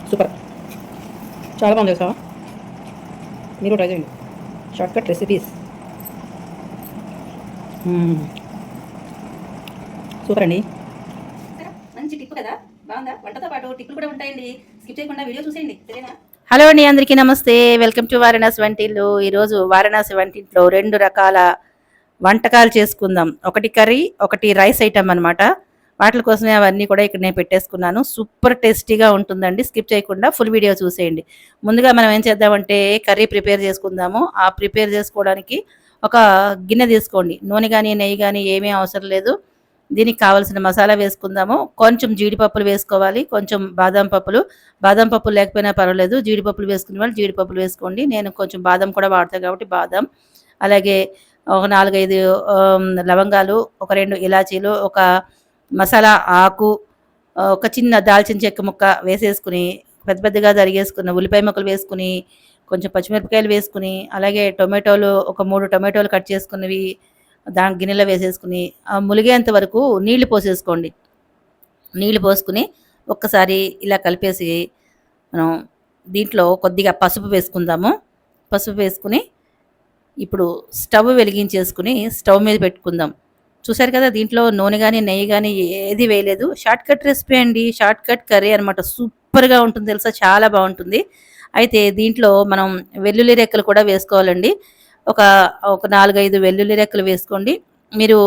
Super, చాలా బాగుంది తెలుసా. మీరు ట్రై చేయండి. షార్ట్కట్ రెసిపీస్ సూపర్ అండి. మంచి టిప్ కదా, బాగుందా? వంటతో పాటు టిప్పులు కూడా ఉంటాయండి. స్కిప్ చేయకుండా వీడియో చూసేయండి, సరేనా? హలో అండి, అందరికీ నమస్తే. వెల్కమ్ టు వారణాసి వంటిల్లు. ఈరోజు వారణాసి వంటింట్లో 2 రకాల వంటకాలు చేసుకుందాం. ఒకటి కర్రీ, ఒకటి రైస్ ఐటమ్ అనమాట. వాటి కోసమే అవన్నీ కూడా ఇక్కడ నేను పెట్టేసుకున్నాను. సూపర్ టేస్టీగా ఉంటుందండి. స్కిప్ చేయకుండా ఫుల్ వీడియో చూసేయండి. ముందుగా మనం ఏం చేద్దామంటే కర్రీ ప్రిపేర్ చేసుకుందాము. ఆ ప్రిపేర్ చేసుకోవడానికి ఒక గిన్నె తీసుకోండి. నూనె కానీ నెయ్యి కానీ ఏమీ అవసరం లేదు. దీనికి కావాల్సిన మసాలా వేసుకుందాము. కొంచెం జీడిపప్పులు వేసుకోవాలి, కొంచెం బాదం పప్పులు లేకపోయినా పర్వాలేదు. జీడిపప్పులు వేసుకునే వాళ్ళు జీడిపప్పులు వేసుకోండి. నేను కొంచెం బాదం కూడా వాడతాను కాబట్టి బాదం, అలాగే ఒక 4, 5 లవంగాలు, ఒక 2 ఇలాచీలు, ఒక మసాలా ఆకు, ఒక చిన్న దాల్చిన చెక్క ముక్క వేసేసుకుని, పెద్ద పెద్దగా తరిగేసుకున్న ఉల్లిపాయ ముక్కలు వేసుకుని, కొంచెం పచ్చిమిరపకాయలు వేసుకుని, అలాగే టొమాటోలు ఒక 3 టొమాటోలు కట్ చేసుకున్నవి దాని గిన్నెలో వేసేసుకుని ములిగేంత వరకు నీళ్లు పోసేసుకోండి. నీళ్లు పోసుకుని ఒక్కసారి ఇలా కలిపేసి మనం దీంట్లో కొద్దిగా పసుపు వేసుకుందాము. పసుపు వేసుకుని ఇప్పుడు స్టవ్ వెలిగించేసుకుని స్టవ్ మీద పెట్టుకుందాం. చూసారు కదా, దీంట్లో నూనె కానీ నెయ్యి కానీ ఏది వేయలేదు. షార్ట్కట్ రెసిపీ అండి, షార్ట్కట్ కర్రీ అనమాట. సూపర్గా ఉంటుంది తెలుసా, చాలా బాగుంటుంది. అయితే దీంట్లో మనం వెల్లుల్లి రెక్కలు కూడా వేసుకోవాలండి. ఒక ఒక 4, 5 వెల్లుల్లి రెక్కలు వేసుకోండి. మీరు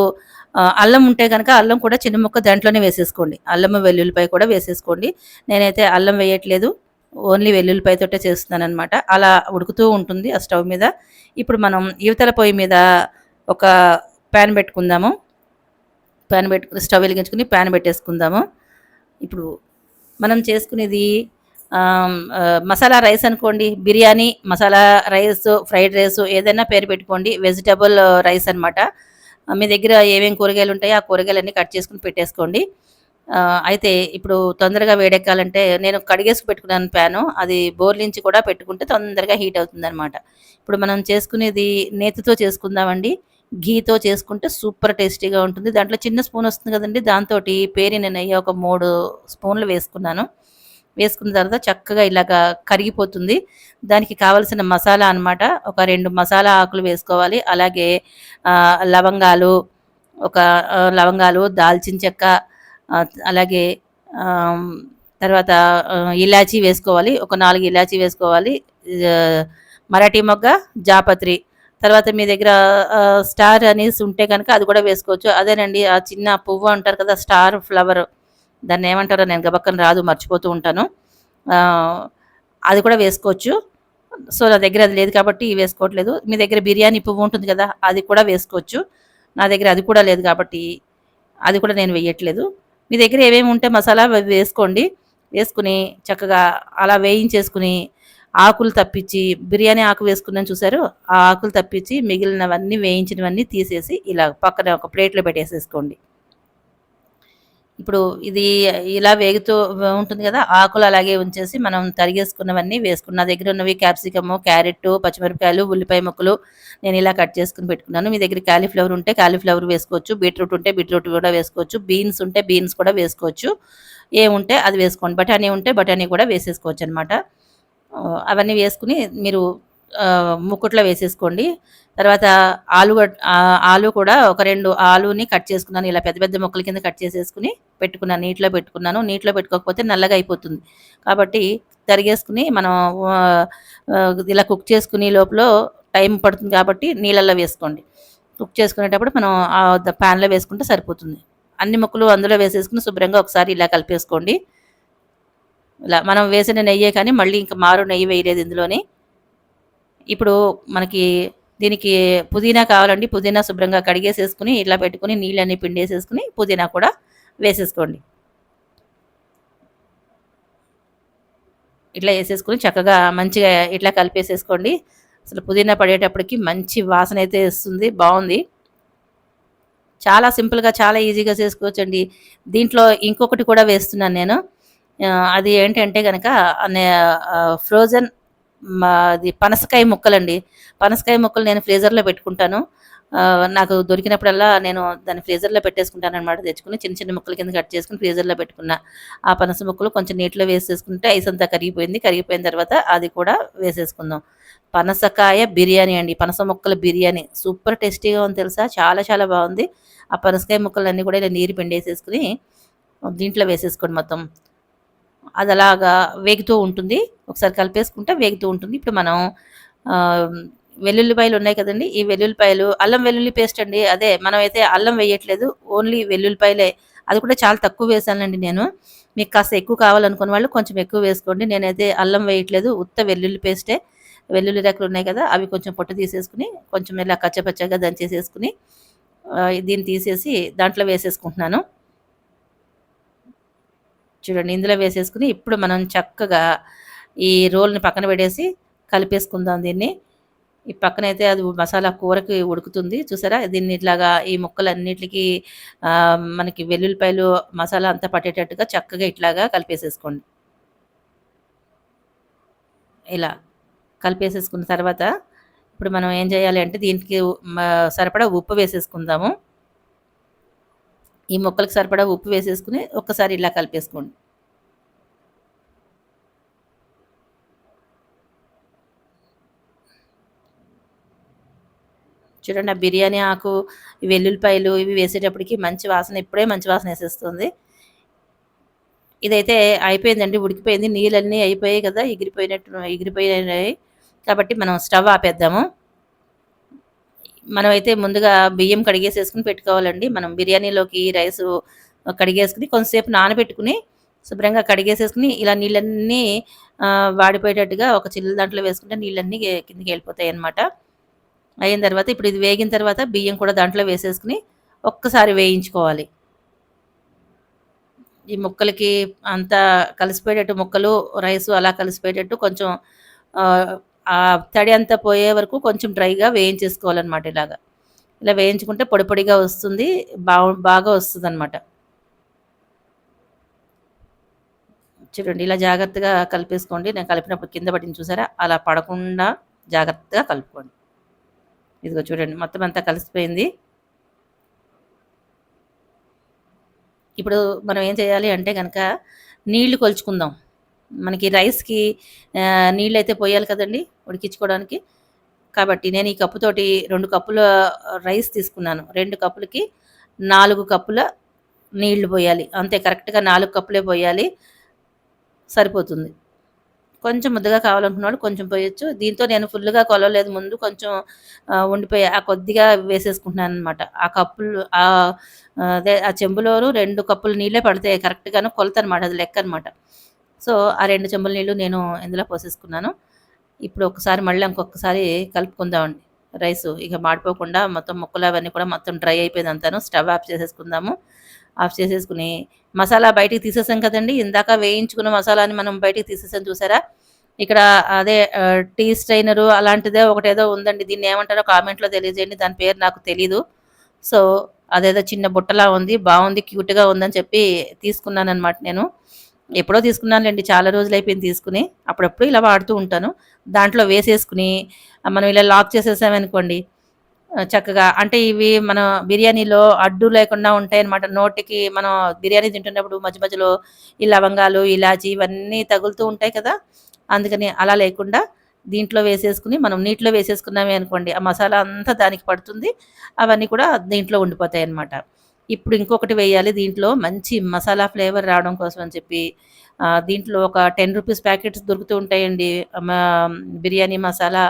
అల్లం ఉంటే కనుక అల్లం కూడా చిన్న ముక్క దాంట్లోనే వేసేసుకోండి. అల్లము వెల్లుల్లిపాయ కూడా వేసేసుకోండి. నేనైతే అల్లం వేయట్లేదు, ఓన్లీ వెల్లుల్లిపాయతోటే చేస్తున్నాను అనమాట. అలా ఉడుకుతూ ఉంటుంది ఆ స్టవ్ మీద. ఇప్పుడు మనం యువతల పొయ్యి మీద ఒక ప్యాన్ పెట్టుకుందాము. స్టవ్ వెలిగించుకుని ప్యాన్ పెట్టేసుకుందాము. ఇప్పుడు మనం చేసుకునేది మసాలా రైస్ అనుకోండి, biryani masala rice, fried rice ఏదైనా పేరు పెట్టుకోండి. వెజిటబుల్ రైస్ అనమాట. మీ దగ్గర ఏమేమి కూరగాయలు ఉంటాయో ఆ కూరగాయలన్నీ కట్ చేసుకుని పెట్టేసుకోండి. అయితే ఇప్పుడు తొందరగా వేడెక్కాలంటే నేను కడిగేసి పెట్టుకున్నాను ప్యాను. అది బోర్లించి కూడా పెట్టుకుంటే తొందరగా హీట్ అవుతుందనమాట. ఇప్పుడు మనం చేసుకునేది నేతితో చేసుకుందామండి. ఘీతో చేసుకుంటే సూపర్ టేస్టీగా ఉంటుంది. దాంట్లో చిన్న స్పూన్ వస్తుంది కదండి, దాంతో పేరిన నెయ్యి ఒక 3 స్పూన్లు వేసుకున్నాను. వేసుకున్న తర్వాత చక్కగా ఇలాగా కరిగిపోతుంది. దానికి కావలసిన మసాలా అనమాట. ఒక 2 మసాలా ఆకులు వేసుకోవాలి. అలాగే లవంగాలు, లవంగాలు, దాల్చిన చెక్క, అలాగే తర్వాత ఇలాచీ వేసుకోవాలి. ఒక 4 ఇలాచీ వేసుకోవాలి. మరాఠీ మొగ్గ, జాపత్రి, తర్వాత మీ దగ్గర స్టార్ అనీస్ ఉంటే కనుక అది కూడా వేసుకోవచ్చు. అదేనండి, ఆ చిన్న పువ్వు అంటారు కదా, స్టార్ ఫ్లవర్, దాన్ని ఏమంటారో నేను గబక్కన రాదు, మర్చిపోతూ ఉంటాను. అది కూడా వేసుకోవచ్చు. సో నా దగ్గర అది లేదు కాబట్టి వేసుకోవట్లేదు. మీ దగ్గర బిర్యానీ పువ్వు ఉంటుంది కదా, అది కూడా వేసుకోవచ్చు. నా దగ్గర అది కూడా లేదు కాబట్టి అది కూడా నేను వేయట్లేదు. మీ దగ్గర ఏమేమి ఉంటే మసాలా వేసుకోండి. వేసుకుని చక్కగా అలా వేయించేసుకుని ఆకులు తప్పించి, బిర్యానీ ఆకు వేసుకున్నాను చూసారు, ఆ ఆకులు తప్పించి మిగిలినవన్నీ వేయించినవన్నీ తీసేసి ఇలా పక్కన ఒక ప్లేట్లో పెట్టేసేసుకోండి. ఇప్పుడు ఇది ఇలా వేగుతూ ఉంటుంది కదా, ఆకులు అలాగే ఉంచేసి మనం తరిగేసుకున్నవన్నీ వేసుకున్న దగ్గర ఉన్నవి క్యాప్సికము, క్యారెట్, పచ్చిమిరపకాయలు, ఉల్లిపాయ ముక్కలు నేను ఇలా కట్ చేసుకుని పెట్టుకున్నాను. మీ దగ్గర కాలీఫ్లవర్ ఉంటే కాలీఫ్లవర్ వేసుకోవచ్చు, బీట్రూట్ ఉంటే బీట్రూట్ కూడా వేసుకోవచ్చు, బీన్స్ ఉంటే బీన్స్ కూడా వేసుకోవచ్చు. ఏముంటే అది వేసుకోండి. బఠానీ ఉంటే బఠానీ కూడా వేసేసుకోవచ్చు అనమాట. అవన్నీ వేసుకుని మీరు ముక్కుట్లో వేసేసుకోండి. తర్వాత ఆలు కూడా ఒక 2 ఆలుని కట్ చేసుకున్నాను. ఇలా పెద్ద పెద్ద ముక్కల కింద కట్ చేసేసుకుని పెట్టుకున్నాను. నీటిలో పెట్టుకున్నాను. నీటిలో పెట్టుకోకపోతే నల్లగా అయిపోతుంది కాబట్టి తరిగేసుకుని మనం ఇలా కుక్ చేసుకునే లోపల టైం పడుతుంది కాబట్టి నీళ్ళల్లో వేసుకోండి. కుక్ చేసుకునేటప్పుడు మనం ప్యాన్లో వేసుకుంటే సరిపోతుంది. అన్ని ముక్కలు అందులో వేసేసుకుని శుభ్రంగా ఒకసారి ఇలా కలిపేసుకోండి. ఇలా మనం వేసిన నెయ్యే కానీ మళ్ళీ ఇంకా మారు నెయ్యి వేయలేదు ఇందులోని. ఇప్పుడు మనకి దీనికి పుదీనా కావాలండి. పుదీనా శుభ్రంగా కడిగేసేసుకుని ఇట్లా పెట్టుకుని నీళ్ళన్నీ పిండేసేసుకుని పుదీనా కూడా వేసేసుకోండి. ఇట్లా వేసేసుకుని చక్కగా మంచిగా ఇట్లా కలిపేసేసుకోండి. అసలు పుదీనా పడేటప్పటికి మంచి వాసన అయితే వస్తుంది, బాగుంది. చాలా సింపుల్గా చాలా ఈజీగా చేసుకోవచ్చండి. దీంట్లో ఇంకొకటి కూడా వేస్తున్నాను నేను. అది ఏంటంటే కనుక ఫ్రోజన్ అది పనసకాయ ముక్కలండి. పనసకాయ ముక్కలు నేను ఫ్రీజర్లో పెట్టుకుంటాను. నాకు దొరికినప్పుడల్లా నేను దాన్ని ఫ్రీజర్‌లో పెట్టేసుకుంటాననమాట. తెచ్చుకొని చిన్న చిన్న ముక్కల కింద కట్ చేసుకొని ఫ్రీజర్‌లో పెట్టుకున్న. ఆ పనస ముక్కలు కొంచెం నీటిలో వేసేసుకుంటే ఐస్ అంతా కరిగిపోయింది. కరిగిపోయిన తర్వాత అది కూడా వేసేసుకుందాం. పనసకాయ బిర్యానీ అండి. పనస ముక్కల బిర్యానీ. సూపర్ టేస్టీగా ఉంది తెలుసా! చాలా చాలా బావుంది. ఆ పనసకాయ ముక్కలన్నీ కూడా ఇలా నీరు పిండేసేసుకొని దీంట్లో వేసేసుకోండి మొత్తం. అదలాగా వేగుతూ ఉంటుంది. ఒకసారి కలిపేసుకుంటే వేగుతూ ఉంటుంది. ఇప్పుడు మనం ఆహ్, వెల్లుల్లిపాయలు ఉన్నాయి కదండీ! ఈ వెల్లుల్లిపాయలు అల్లం వెల్లుల్లి పేస్ట్ అండి. అదే మనమైతే అల్లం వేయట్లేదు. ఓన్లీ వెల్లుల్లిపాయలే. అది కూడా చాలా తక్కువ వేశానండి నేను. మీకు కాస్త ఎక్కువ కావాలనుకున్న వాళ్ళు కొంచెం ఎక్కువ వేసుకోండి. నేనైతే అల్లం వేయట్లేదు. ఉత్త వెల్లుల్లి పేస్టే. వెల్లుల్లి రెక్కలు ఉన్నాయి కదా! అవి కొంచెం పొట్టు తీసేసుకొని, కొంచెం ఇలా కచ్చపచ్చగా దంచేసేసుకొని దీన్ని తీసేసి దాంట్లో వేసేసుకుంటున్నాను. చూడండి ఇందులో వేసేసుకొని ఇప్పుడు మనం చక్కగా ఈ రోల్ని పక్కన పెట్టేసి కలిపేసుకుందాం దీన్ని. ఈ పక్కనైతే అది మసాలా కూరకి ఉడుకుతుంది చూసారా? దీన్ని ఇట్లాగా ఈ ముక్కలన్నిట్లికి మనకి వెల్లుల్లిపాయలు మసాలా అంతా పట్టేటట్టుగా చక్కగా ఇట్లాగా కలిపేసేసుకోండి. ఇలా కలిపేసేసుకున్న తర్వాత ఇప్పుడు మనం ఏం చేయాలి అంటే దీనికి సరిపడా ఉప్పు వేసేసుకుందాము. ఈ ముక్కలకు సరిపడా ఉప్పు వేసేసుకుని ఒక్కసారి ఇలా కలిపేసుకోండి. చూడండి ఆ బిర్యానీ ఆకు, ఈ వెల్లుల్లిపాయలు ఇవి వేసేటప్పటికి మంచి వాసన ఇప్పుడే మంచి వాసన వేసేస్తుంది. ఇదైతే అయిపోయిందండి, ఉడికిపోయింది. నీళ్ళన్నీ అయిపోయాయి కదా! ఎగిరిపోయినాయి. కాబట్టి మనం స్టవ్ ఆపేద్దాము. మనమైతే ముందుగా బియ్యం కడిగేసేసుకొని పెట్టుకోవాలండి. మనం బిర్యానీలోకి రైసు కడిగేసుకొని కొంతసేపు నానబెట్టుకుని శుభ్రంగా కడిగేసేసుకొని ఇలా నీళ్ళన్నీ వాడిపోయేటట్టుగా ఒక చిల్లు దాంట్లో వేసుకుంటే నీళ్ళన్నీ కిందకి వెళ్ళిపోతాయన్నమాట. అయిన తర్వాత ఇప్పుడు ఇది వేగిన తర్వాత బియ్యం కూడా దాంట్లో వేసేసుకుని ఒక్కసారి వేయించుకోవాలి. ఈ ముక్కలకి అంతా కలిసిపోయేటట్టు ముక్కలు, రైసు అలా కలిసిపోయేటట్టు కొంచెం ఆ తడి అంతా పోయే వరకు కొంచెం డ్రైగా వేయించేసుకోవాలన్నమాట ఇలాగా. ఇలా వేయించుకుంటే పొడి పొడిగా వస్తుంది. బాగా వస్తుందన్నమాట. చూడండి ఇలా జాగ్రత్తగా కలిపేసుకోండి. నేను కలిపినప్పుడు కింద పడింది చూసారా? అలా పడకుండా జాగ్రత్తగా కలుపుకోండి. ఇదిగో చూడండి మొత్తం అంతా కలిసిపోయింది. ఇప్పుడు మనం ఏం చేయాలి అంటే గనక నీళ్లు కొలుచుకుందాం. మనకి రైస్‌కి నీళ్ళైతే పోయాలి కదండీ ఉడికించుకోవడానికి. కాబట్టి నేను ఈ కప్పుతోటి 2 కప్పుల రైస్ తీసుకున్నాను. 2 కప్పులకి 4 కప్పుల నీళ్లు పోయాలి. అంతే కరెక్ట్‌గా 4 కప్పులే పోయాలి. సరిపోతుంది. కొంచెం ముద్దగా కావాలనుకున్నవాళ్ళు కొంచెం పోయొచ్చు. దీంతో నేను ఫుల్‌గా కొలవలేదు ముందు. కొంచెం ఉండిపోయి ఆ కొద్దిగా వేసేసుకుంటున్నాననమాట. ఆ కప్పులు అదే ఆ చెంబులోను 2 కప్పుల నీళ్ళే పడతాయి కరెక్ట్‌గాను కొలతనమాట. అది లెక్కనమాట. సో, ఆ 2 చెంబుల నీళ్ళు నేను ఇందులో పోసేసుకున్నాను. ఇప్పుడు ఒకసారి మళ్ళీ ఇంకొకసారి కలుపుకుందామండి రైసు. ఇక మాడిపోకుండా మొత్తం ముక్కలు అవన్నీ కూడా మొత్తం డ్రై అయిపోయిందంతాను. స్టవ్ ఆఫ్ చేసేసుకుందాము. ఆఫ్ చేసేసుకుని మసాలా బయటికి తీసేసాం కదండీ! ఇందాక వేయించుకున్న మసాలాని మనం బయటికి తీసేసాం చూసారా? ఇక్కడ అదే టీ స్ట్రైనరు అలాంటిదే ఒకటేదో ఉందండి. దీన్నేమంటారో కామెంట్‌లో తెలియజేయండి. దాని పేరు నాకు తెలీదు. సో, అదేదో చిన్న బుట్టలా ఉంది. బావుంది. క్యూట్‌గా ఉందని చెప్పి తీసుకున్నాననమాట నేను. ఎప్పుడో తీసుకున్నానులెండి. చాలా రోజులైపోయింది తీసుకుని. అప్పుడప్పుడు ఇలా వాడుతూ ఉంటాను. దాంట్లో వేసేసుకుని మనం ఇలా లాక్ చేసేసామనుకోండి చక్కగా అంటే ఇవి మన బిర్యానీలో అడ్డు లేకుండా ఉంటాయన్నమాట. నోటికి మనం బిర్యానీ తింటున్నప్పుడు మధ్య మధ్యలో ఈ లవంగాలు, ఇలాచి ఇవన్నీ తగులుతూ ఉంటాయి కదా! అందుకని అలా లేకుండా దీంట్లో వేసేసుకుని మనం నీటిలో వేసేసుకున్నామే అనుకోండి, ఆ మసాలా అంతా దానికి పడుతుంది. అవన్నీ కూడా దీంట్లో ఉండిపోతాయన్నమాట. ఇప్పుడు ఇంకొకటి వేయాలి దీంట్లో మంచి మసాలా ఫ్లేవర్ రావడం కోసం అని చెప్పి దీంట్లో ఒక రూ. 10 ప్యాకెట్స్ దొరుకుతూ ఉంటాయండి. బిర్యానీ మసాలా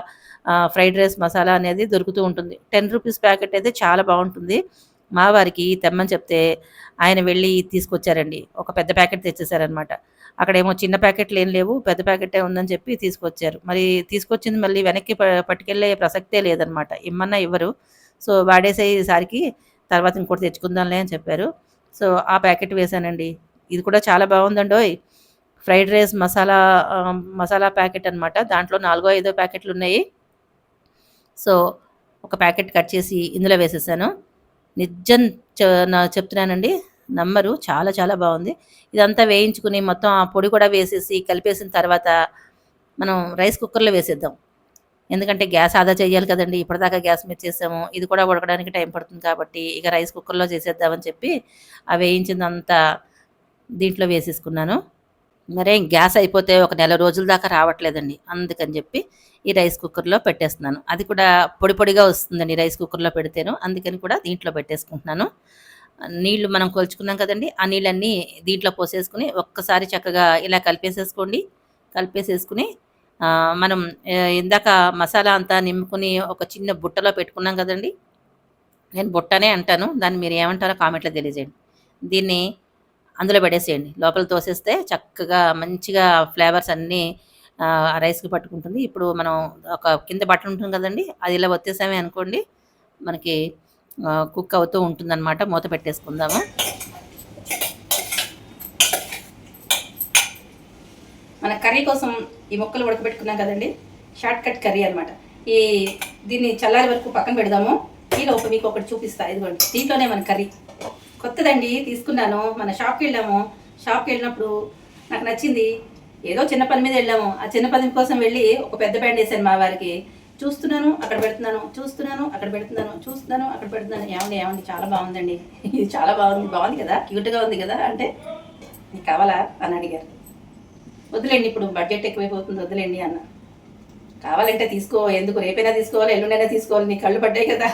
ఫ్రైడ్ రైస్ మసాలా అనేది దొరుకుతూ ఉంటుంది. రూ. 10 ప్యాకెట్ అయితే చాలా బావుంటుంది. మా వారికి తెమ్మని చెప్తే ఆయన వెళ్ళి తీసుకొచ్చారండి. ఒక పెద్ద ప్యాకెట్ తెచ్చేసారనమాట. అక్కడేమో చిన్న ప్యాకెట్లు ఏం లేవు. పెద్ద ప్యాకెటే ఉందని చెప్పి తీసుకొచ్చారు. మరి తీసుకొచ్చింది మళ్ళీ వెనక్కి పట్టుకెళ్ళే ప్రసక్తే లేదనమాట. ఇమ్మన్నా ఇవ్వరు. సో, వాడేసేసరికి తర్వాత ఇంకోటి తెచ్చుకుందాంలే అని చెప్పారు. సో, ఆ ప్యాకెట్ వేశానండి. ఇది కూడా చాలా బావుందండోయ్! ఫ్రైడ్ రైస్ మసాలా ప్యాకెట్ అనమాట. దాంట్లో 4, 5 ప్యాకెట్లున్నాయి. సో, ఒక ప్యాకెట్ కట్ చేసి ఇందులో వేసేసాను. నిజం చ చెప్తున్నానండి. నమ్మరు. చాలా చాలా బావుంది. ఇదంతా వేయించుకుని మొత్తం ఆ పొడి కూడా వేసేసి కలిపేసిన తర్వాత మనం రైస్ కుక్కర్‌లో వేసేద్దాం. ఎందుకంటే గ్యాస్ ఆదా చేయాలి కదండీ! ఇప్పటిదాకా గ్యాస్ మీద చేసాము. ఇది కూడా ఉడకడానికి టైం పడుతుంది కాబట్టి, ఇక రైస్ కుక్కర్‌లో చేసేద్దామని చెప్పి, ఆ వేయించిందంతా దీంట్లో వేసేసుకున్నాను. మరేం గ్యాస్ అయిపోతే ఒక నెల రోజుల దాకా రావట్లేదండి. అందుకని చెప్పి ఈ రైస్ కుక్కర్‌లో పెట్టేస్తున్నాను. అది కూడా పొడి పొడిగా వస్తుందండి రైస్ కుక్కర్‌లో పెడితేను. అందుకని కూడా దీంట్లో పెట్టేసుకుంటున్నాను. నీళ్లు మనం కొలుచుకున్నాం కదండీ! ఆ నీళ్ళన్నీ దీంట్లో పోసేసుకొని ఒక్కసారి చక్కగా ఇలా కలిపేసేసుకోండి. కలిపేసేసుకొని మనం ఇందాక మసాలా అంతా నింపుకొని ఒక చిన్న బుట్టలో పెట్టుకున్నాం కదండీ! నేను బుట్టనే అంటాను. దాన్ని మీరు ఏమంటారో కామెంట్‌లో తెలియజేయండి. దీన్ని అందులో పెట్టేసేయండి. లోపల తోసేస్తే చక్కగా మంచిగా ఫ్లేవర్స్ అన్నీ రైస్‌కి పట్టుకుంటుంది. ఇప్పుడు మనం ఒక కింద బట్ట ఉంటుంది కదండీ! అది ఇలా ఒత్తేసామే అనుకోండి, మనకి కుక్ అవుతూ ఉంటుందన్నమాట. మూత పెట్టేసుకుందాము. మన కర్రీ కోసం ఈ ముక్కలు ఉడకబెట్టుకున్నాం కదండి, షార్ట్ కట్ కర్రీ అనమాట. దీన్ని చల్లారి వరకు పక్కన పెడదాము. ఈలోపు మీకు ఒకటి చూపిస్తా. ఇదిగోండి, దీంట్లోనే మన కర్రీ కొత్తదండి, తీసుకున్నాను. మన షాప్కి వెళ్ళినప్పుడు నాకు నచ్చింది. ఏదో చిన్న పని మీద వెళ్ళాము. ఆ చిన్న పని కోసం వెళ్ళి ఒక పెద్ద బ్యాండ్ వేసాను మా వారికి. చూస్తున్నాను అక్కడ పెడుతున్నాను, చూస్తున్నాను అక్కడ పెడుతున్నాను, చూస్తున్నాను అక్కడ పెడుతున్నాను. ఏమండి చాలా బాగుందండి, ఇది చాలా బాగుంది కదా, క్యూట్గా ఉంది కదా అంటే, నీకు కావాలా అని అడిగారు. వద్దులేండి, ఇప్పుడు బడ్జెట్ ఎక్కువైపోతుంది, వద్దులేండి అన్న. కావాలంటే తీసుకో, ఎందుకు రేపైనా తీసుకోవాలి, ఎల్లుండైనా తీసుకోవాలి, నీ కళ్ళు పడ్డాయి కదా,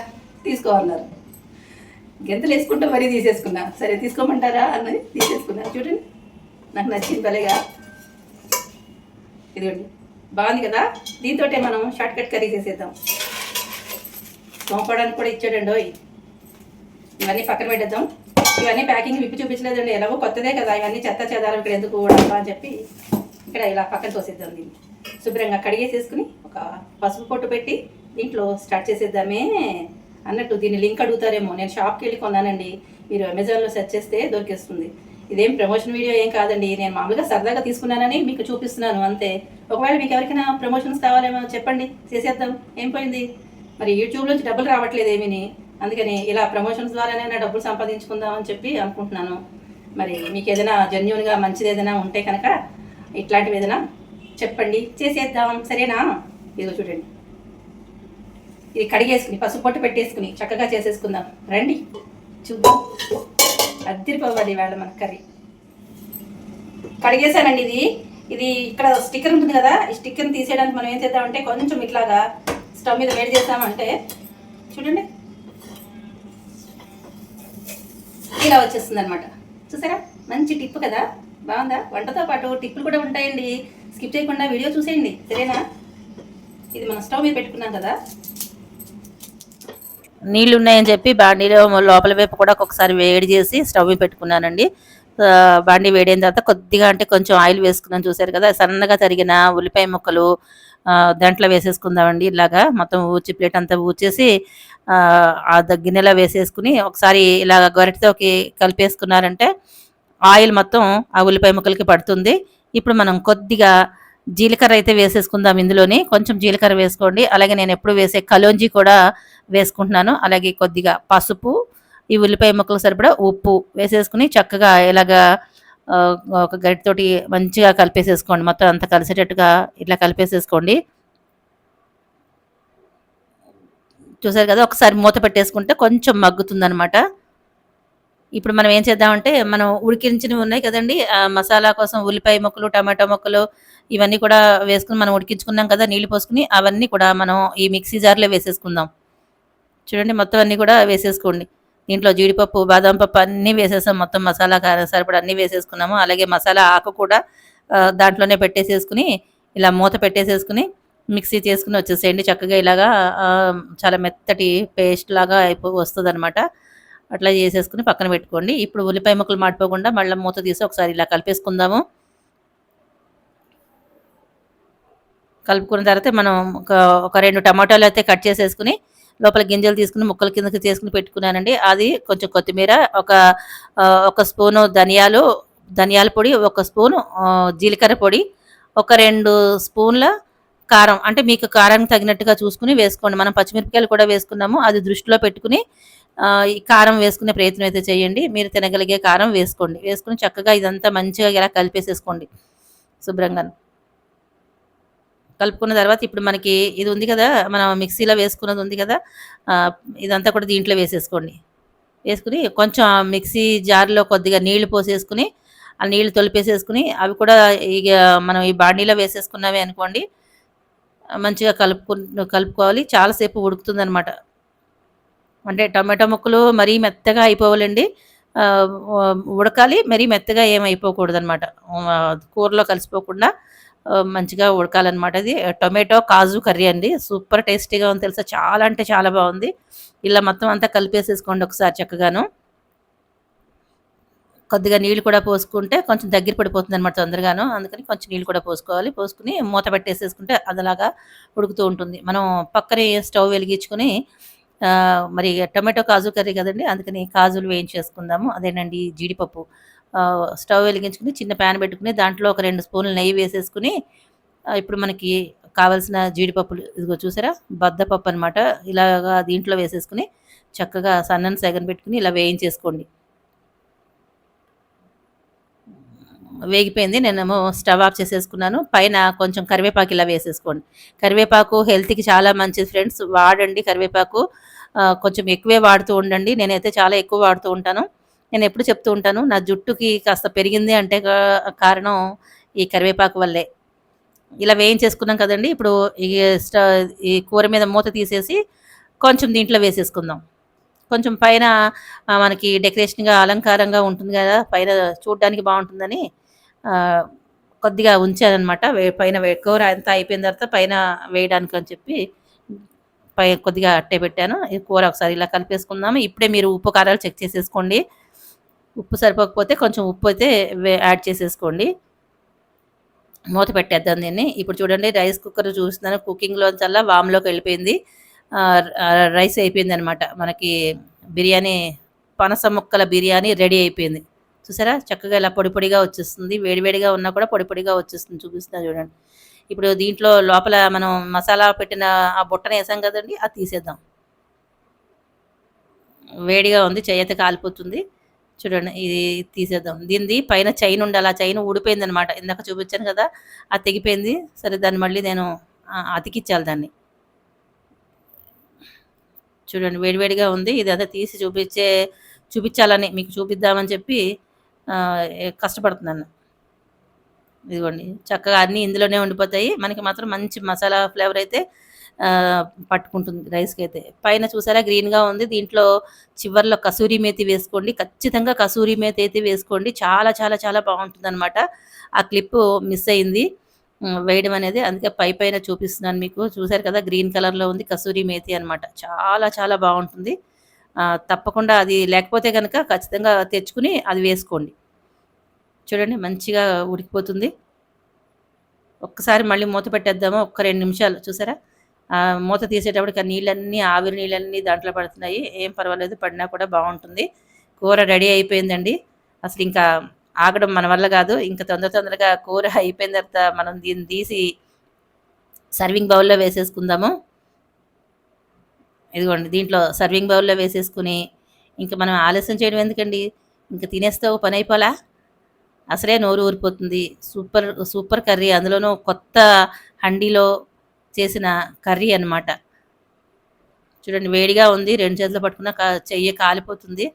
తీసుకోవాలన్నారు. గెంతులు వేసుకుంటూ మరీ తీసేసుకున్నా. సరే తీసుకోమంటారా అన్నది తీసేసుకున్నా. చూడండి, నాకు నచ్చింది భలేగా. ఇదిగోండి, బాగుంది కదా. దీంతో మనం షార్ట్ కట్ కర్రీ చేసేద్దాం. తోముకోవడానికి కూడా ఇచ్చాడండి. ఇవన్నీ పక్కన పెట్టేద్దాం. ఇవన్నీ ప్యాకింగ్ విప్పి చూపించలేదండి, ఎలాగో కొత్తదే కదా, ఇవన్నీ చెత్త చెదారం ఇక్కడ ఎందుకు కూడా అని చెప్పి ఇక్కడ ఇలా పక్కన తోసేద్దాం. దీన్ని శుభ్రంగా కడిగేసేసుకుని ఒక పసుపు పొట్టు పెట్టి దీంట్లో స్టార్ట్ చేసేద్దామే అన్నట్టు. దీన్ని లింక్ అడుగుతారేమో, నేను షాప్కి వెళ్ళి కొన్నానండి. మీరు అమెజాన్లో సెర్చ్ చేస్తే దొరికేస్తుంది. ఇదేం ప్రమోషన్ వీడియో ఏం కాదండి, నేను మామూలుగా సరదాగా తీసుకున్నానని మీకు చూపిస్తున్నాను అంతే. ఒకవేళ మీకు ఎవరికైనా ప్రమోషన్స్ కావాలేమో చెప్పండి, చేసేద్దాం, ఏం పోయింది. మరి యూట్యూబ్ నుంచి డబ్బులు రావట్లేదు ఏమీని, అందుకని ఇలా ప్రమోషన్స్ ద్వారానే డబ్బులు సంపాదించుకుందాం అని చెప్పి అనుకుంటున్నాను. మరి మీకు ఏదైనా జెన్యూన్గా మంచిది ఏదైనా ఉంటే కనుక ఇట్లాంటివి ఏదైనా చెప్పండి, చేసేద్దాం, సరేనా. ఇదిగో చూడండి, ఇది కడిగేసుకుని పసుపు పొట్టు పెట్టేసుకుని చక్కగా చేసేసుకుందాం. రండి చూద్దాం. అద్దరిపోవాలి ఇవాళ మన కర్రీ. కడిగేసానండి. ఇది ఇక్కడ స్టిక్కర్ ఉంటుంది కదా, ఈ స్టిక్కర్ని తీసేయడానికి మనం ఏం చేద్దామంటే కొంచెం ఇట్లాగా స్టవ్ మీద వేడి చేస్తామంటే చూడండి ఇలా వచ్చేస్తుంది అనమాట. చూసారా, మంచి టిప్ కదా, బాగుందా. వంటతో పాటు టిప్పులు కూడా ఉంటాయండి, స్కిప్ చేయకుండా వీడియో చూసేయండి, సరేనా. ఇది మనం స్టవ్ మీద పెట్టుకున్నాం కదా, నీళ్ళు ఉన్నాయని చెప్పి బాండీలో లోపల వైపు కూడా ఒక్కొక్కసారి వేడి చేసి స్టవ్ మీద పెట్టుకున్నానండి. బాండీ వేడైన తర్వాత కొద్దిగా అంటే కొంచెం ఆయిల్ వేసుకున్నాను. చూసారు కదా, సన్నగా తరిగిన ఉల్లిపాయ ముక్కలు దాంట్లో వేసేసుకుందామండి. ఇలాగా మొత్తం ఊచి ప్లేట్ అంతా ఊచేసి ఆ గిన్నెలో వేసేసుకుని ఒకసారి ఇలా గరిటెతోకి కలిపేసుకున్నారంటే ఆయిల్ మొత్తం ఆ ఉల్లిపాయ ముక్కలకి పడుతుంది. ఇప్పుడు మనం కొద్దిగా జీలకర్ర అయితే వేసేసుకుందాం. ఇందులోని కొంచెం జీలకర్ర వేసుకోండి. అలాగే నేను ఎప్పుడు వేసే కలోంజీ కూడా వేసుకుంటున్నాను. అలాగే కొద్దిగా పసుపు, ఈ ఉల్లిపాయ ముక్కలు సరిపడా ఉప్పు వేసేసుకుని చక్కగా ఇలాగా ఒక గరిటెతోటి మంచిగా కలిపేసేసుకోండి. మొత్తం అంతా కలిసేటట్టుగా ఇట్లా కలిపేసేసుకోండి. చూసారు కదా, ఒకసారి మూత పెట్టేసుకుంటే కొంచెం మగ్గుతుందనమాట. ఇప్పుడు మనం ఏం చేద్దామంటే, మనం ఉడికించినవి ఉన్నాయి కదండి, మసాలా కోసం ఉల్లిపాయ ముక్కలు, టమాటా ముక్కలు ఇవన్నీ కూడా వేసుకుని మనం ఉడికించుకున్నాం కదా, నీళ్లు పోసుకుని అవన్నీ కూడా మనం ఈ మిక్సీ జార్లో వేసేసుకుందాం. చూడండి, మొత్తం అన్నీ కూడా వేసేసుకోండి. దీంట్లో జీడిపప్పు, బాదం పప్పు అన్నీ వేసేసాం. మొత్తం మసాలా సరిపడా అన్నీ వేసేసుకున్నాము. అలాగే మసాలా ఆకు కూడా దాంట్లోనే పెట్టేసేసుకుని ఇలా మూత పెట్టేసేసుకుని మిక్సీ చేసుకుని వచ్చేసేయండి. చక్కగా ఇలాగా చాలా మెత్తటి పేస్ట్ లాగా వస్తుంది అనమాట. అట్లా చేసేసుకుని పక్కన పెట్టుకోండి. ఇప్పుడు ఉల్లిపాయ ముక్కలు మాడిపోకుండా మళ్ళీ మూత తీసి ఒకసారి ఇలా కలిపేసుకుందాము. కలుపుకున్న తర్వాత మనం ఒక 2 టమాటాలు అయితే కట్ చేసేసుకుని లోపల గింజలు తీసుకుని ముక్కల కిందకి చేసుకుని పెట్టుకున్నానండి. అది కొంచెం కొత్తిమీర, ఒక స్పూను ధనియాల పొడి, ఒక స్పూను జీలకర్ర పొడి, ఒక 2 స్పూన్ల కారం, అంటే మీకు కారానికి తగినట్టుగా చూసుకుని వేసుకోండి. మనం పచ్చిమిరపకాయలు కూడా వేసుకున్నాము, అది దృష్టిలో పెట్టుకుని ఈ కారం వేసుకునే ప్రయత్నం అయితే చేయండి. మీరు తినగలిగే కారం వేసుకోండి. వేసుకుని చక్కగా ఇదంతా మంచిగా ఇలా కలిపేసేసుకోండి శుభ్రంగా. కలుపుకున్న తర్వాత ఇప్పుడు మనకి ఇది ఉంది కదా, మనం మిక్సీలో వేసుకున్నది ఉంది కదా, ఇదంతా కూడా దీంట్లో వేసేసుకోండి. వేసుకుని కొంచెం మిక్సీ జార్లో కొద్దిగా నీళ్లు పోసేసుకుని ఆ నీళ్లు తొలిపేసేసుకుని అవి కూడా ఇక మనం ఈ బాండీలో వేసేసుకున్నవి అనుకోండి, మంచిగా కలుపుకోవాలి. చాలాసేపు ఉడుకుతుందనమాట. అంటే టమాటా ముక్కలు మరీ మెత్తగా అయిపోవాలండి. ఉడకాలి, మరీ మెత్తగా ఏం అయిపోకూడదనమాట. కూరలో కలిసిపోకుండా మంచిగా ఉడకాలనమాట. అది టొమాటో కాజు కర్రీ అండి. సూపర్ టేస్టీగా ఉంది తెలుసా, చాలా అంటే చాలా బాగుంది. ఇలా మొత్తం అంతా కలిపేసేసుకోండి ఒకసారి చక్కగాను. కొద్దిగా నీళ్ళు కూడా పోసుకుంటే కొంచెం దగ్గర పడిపోతుంది అనమాట తొందరగాను. అందుకని కొంచెం నీళ్ళు కూడా పోసుకోవాలి. పోసుకుని మూత పెట్టేసేసుకుంటే అదలాగా ఉడుకుతూ ఉంటుంది. మనం పక్కనే స్టవ్ వెలిగించుకొని మరి టొమాటో కాజు కర్రీ కదండి, అందుకని కాజులు వేయించేసుకుందాము. అదేనండి జీడిపప్పు. స్టవ్ వెలిగించుకుని చిన్న ప్యాన్ పెట్టుకుని దాంట్లో ఒక 2 స్పూన్లు నెయ్యి వేసేసుకుని ఇప్పుడు మనకి కావాల్సిన జీడిపప్పులు ఇదిగో చూసారా, బద్దపప్పు అనమాట. ఇలాగా దీంట్లో వేసేసుకుని చక్కగా సన్నని సెగను పెట్టుకుని ఇలా వేయించేసుకోండి. వేగిపోయింది. నేనేమో స్టవ్ ఆఫ్ చేసేసుకున్నాను. పైన కొంచెం కరివేపాకు ఇలా వేసేసుకోండి. కరివేపాకు హెల్త్‌కి చాలా మంచిది ఫ్రెండ్స్. వాడండి కరివేపాకు. కొంచెం ఎక్కువే వాడుతూ ఉండండి. నేనైతే చాలా ఎక్కువ వాడుతూ ఉంటాను. నేనెప్పుడు చెప్తూ ఉంటాను, నా జుట్టుకి కాస్త పెరిగింది అంటే కారణం ఈ కరివేపాకు వల్లే. ఇలా వేయించేసుకున్నాం కదండీ! ఇప్పుడు ఈ స్ట ఈ కూర మీద మూత తీసేసి కొంచెం దీంట్లో వేసేసుకుందాం. కొంచెం పైన మనకి డెకరేషన్‌గా అలంకారంగా ఉంటుంది గదా, పైన చూడ్డానికి బావుంటుందని కొద్దిగా ఉంచాననమాట. పైన కూర అంతా అయిపోయిన తర్వాత పైన వేయడానికని చెప్పి కొద్దిగా అట్టే పెట్టాను. ఈ కూర ఒకసారి ఇలా కలిపేసుకుందాము. ఇప్పుడే మీరు ఉప్పు, కారాలు చెక్ చేసేసుకోండి. ఉప్పు సరిపోకపోతే కొంచెం ఉప్పు అయితే యాడ్ చేసేసుకోండి. మూత పెట్టేద్దాం దీన్ని. ఇప్పుడు చూడండి రైస్ కుక్కర్ చూస్తున్నాను, కుకింగ్‌లోంచల్లా వామ్‌లోకి వెళ్ళిపోయింది. రైస్ అయిపోయిందనమాట. మనకి బిర్యానీ, పనస ముక్కల బిర్యానీ రెడీ అయిపోయింది. చూసారా చక్కగా ఇలా పొడి పొడిగా వచ్చేస్తుంది. వేడివేడిగా ఉన్నా కూడా పొడి పొడిగా వచ్చేస్తుంది. చూపిస్తున్నా చూడండి. ఇప్పుడు దీంట్లో లోపల మనం మసాలా పెట్టిన ఆ బుట్టను వేసాం కదండి, అది తీసేద్దాం. వేడిగా ఉంది, చెయ్యైతే కాలిపోతుంది. చూడండి ఇది తీసేద్దాం. దీనిది పైన చైన్ ఉండాలి. ఆ చైన్ ఊడిపోయిందనమాట. ఇందాక చూపించాను కదా, అది తెగిపోయింది. సరే దాన్ని మళ్ళీ నేను అతికిచ్చాలి దాన్ని. చూడండి వేడివేడిగా ఉంది. ఇది అదే తీసి చూపించాలని మీకు చూపిద్దామని చెప్పి కష్టపడుతున్నాను. ఇదిగోండి చక్కగా అన్నీ ఇందులోనే ఉండిపోతాయి. మనకి మాత్రం మంచి మసాలా ఫ్లేవర్ అయితే పట్టుకుంటుంది రైస్కి అయితే. పైన చూసారా గ్రీన్గా ఉంది. దీంట్లో చివర్లో కసూరి మేతి వేసుకోండి. ఖచ్చితంగా కసూరి మేతి అయితే వేసుకోండి. చాలా చాలా చాలా బాగుంటుంది అనమాట. ఆ క్లిప్ మిస్ అయింది వేయడం అనేది, అందుకే పైన చూపిస్తున్నాను మీకు. చూసారు కదా గ్రీన్ కలర్లో ఉంది, కసూరి మేతి అనమాట. చాలా చాలా బాగుంటుంది. తప్పకుండా అది లేకపోతే కనుక ఖచ్చితంగా తెచ్చుకుని అది వేసుకోండి. చూడండి మంచిగా ఉడికిపోతుంది. ఒక్కసారి మళ్ళీ మూత పెట్టేద్దాము. ఒక్క 2 నిమిషాలు. చూసారా మూత తీసేటప్పటికి ఆ నీళ్ళన్నీ, ఆవిరి నీళ్ళన్నీ దాంట్లో పడుతున్నాయి. ఏం పర్వాలేదు, పడినా కూడా బాగుంటుంది. కూర రెడీ అయిపోయిందండి. అసలు ఇంకా ఆగడం మన వల్ల కాదు. ఇంకా తొందరగా కూర అయిపోయిన తర్వాత మనం దీన్ని తీసి సర్వింగ్ బౌల్లో వేసేసుకుందాము. ఇదిగోండి దీంట్లో సర్వింగ్ బౌల్లో వేసేసుకుని ఇంకా మనం ఆలస్యం చేయడం ఎందుకండి, ఇంకా తినేస్తావు, పని అయిపోలా. అసలే నోరు ఊరిపోతుంది. సూపర్ సూపర్ కర్రీ, అందులోనూ కొత్త హండీలో చేసిన కర్రీ అనమాట. చూడండి వేడిగా ఉంది, 2 చేతులు పట్టుకున్న చెయ్యి కాలిపోతుంది.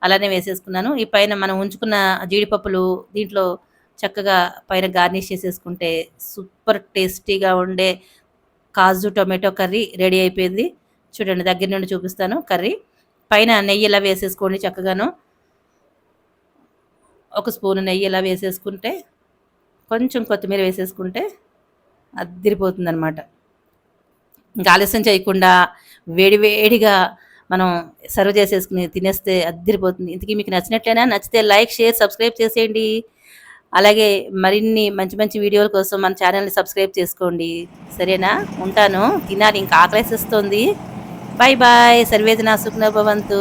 అలానే వేసేసుకున్నాను. ఈ పైన మనం ఉంచుకున్న జీడిపప్పులు దీంట్లో చక్కగా పైన గార్నిష్ చేసేసుకుంటే సూపర్ టేస్టీగా ఉండే కాజు టొమాటో కర్రీ రెడీ అయిపోయింది. చూడండి దగ్గర నుండి చూపిస్తాను కర్రీ. పైన నెయ్యి ఇలా వేసేసుకోండి చక్కగాను. ఒక స్పూను నెయ్యి ఇలా వేసేసుకుంటే, కొంచెం కొత్తిమీర వేసేసుకుంటే అద్దిరిపోతుందనమాట. ఇంకా ఆలస్యం చేయకుండా వేడివేడిగా మనం సర్వ్ చేసేసుకుని తినేస్తే అద్దిరిపోతుంది. ఇంతకీ మీకు నచ్చినట్లయినా, నచ్చితే లైక్, షేర్, సబ్స్క్రైబ్ చేసేయండి. అలాగే మరిన్ని మంచి మంచి వీడియోల కోసం మన ఛానల్ని సబ్స్క్రైబ్ చేసుకోండి. సరేనా, ఉంటాను. తినాలి, ఇంకా ఆకలేసేస్తుంది. Bye bye. సర్వేజన సుఖినో భవంతు.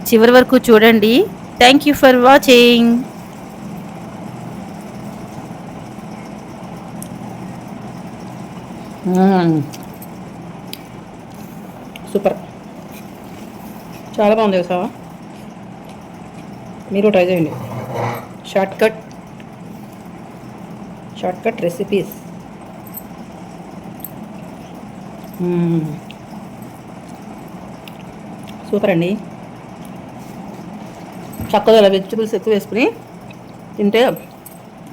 చివరి వరకు చూడండి. Thank you for watching. Super, చాలా బాగుంది కదా. మీరు ట్రై చేయండి. Short cut recipes. సూపర్ అండి. చక్కగా ఇలా వెజిటబుల్స్ ఎక్కువ వేసుకుని తింటే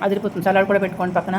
అదిరిపోతుంది. సలాడ్ కూడా పెట్టుకోండి పక్కన.